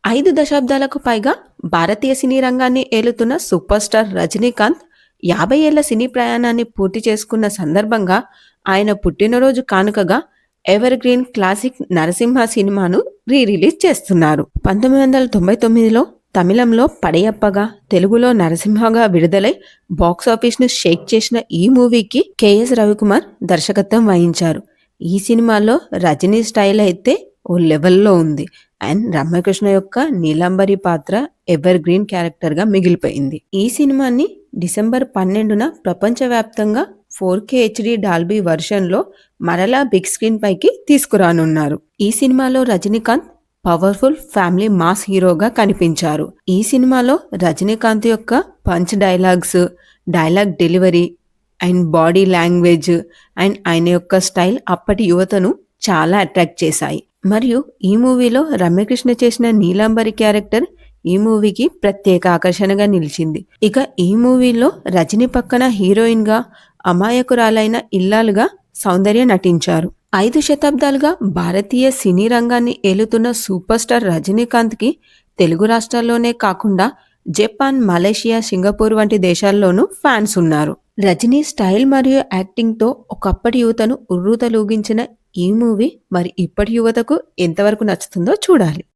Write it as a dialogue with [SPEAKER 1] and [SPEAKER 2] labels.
[SPEAKER 1] 5 దశాబ్దాలకు పైగా భారతీయ సినీ రంగాన్ని ఏలుతున్న సూపర్ స్టార్ రజనీకాంత్ 50 ఏళ్ల సినీ ప్రయాణాన్ని పూర్తి చేసుకున్న సందర్భంగా ఆయన పుట్టినరోజు కానుకగా ఎవర్ గ్రీన్ క్లాసిక్ 'నరసింహ' సినిమాను రిలీజ్ చేస్తున్నారు. 1999లో తమిళంలో 'పడయప్ప'గా, తెలుగులో 'నరసింహ'గా విడుదలై బాక్సాఫీస్‌ను షేక్ చేసిన ఈ మూవీకి కెఎస్ రవికుమార్ దర్శకత్వం వహించారు. ఈ సినిమాలో రజనీ స్టైల్ అయితే ఓ లెవెల్‌లో ఉంది. అండ్ రమ్యకృష్ణ యొక్క నీలాంబరి పాత్ర ఎవర్ గ్రీన్ క్యారెక్టర్‌గా మిగిలిపోయింది. ఈ సినిమాని డిసెంబర్ 12న ప్రపంచవ్యాప్తంగా 4K HD డాల్బీ వెర్షన్‌లో మరలా బిగ్ స్క్రీన్ పైకి తీసుకురానున్నారు. ఈ సినిమాలో రజనీకాంత్ పవర్ఫుల్ ఫ్యామిలీ మాస్ హీరోగా కనిపించారు. ఈ సినిమాలో రజనీకాంత్ యొక్క punch dialogues, dialogue delivery and body language and ఆయన యొక్క స్టైల్ అప్పటి యువతను చాలా అట్రాక్ట్ చేశాయి. మరియు ఈ మూవీలో రమ్యకృష్ణ చేసిన నీలాంబరి క్యారెక్టర్ ఈ మూవీకి ప్రత్యేక ఆకర్షణగా నిలిచింది. ఇక ఈ మూవీలో రజనీ పక్కన హీరోయిన్ గా అమాయకురాలైన ఇల్లాలుగా సౌందర్య నటించారు. 5 శతాబ్దాలుగా భారతీయ సినీ రంగాన్ని ఏలుతున్న సూపర్ స్టార్ రజనీకాంత్ కి తెలుగు రాష్ట్రాల్లోనే కాకుండా జపాన్, మలేషియా, సింగపూర్ వంటి దేశాల్లోనూ ఫ్యాన్స్ ఉన్నారు. రజనీ స్టైల్ మరియు యాక్టింగ్ తో ఒకప్పటి యువతను ఉర్రూతలూగించిన ఈ మూవీ మరి ఇప్పటి యువతకు ఎంతవరకు నచ్చుతుందో చూడాలి.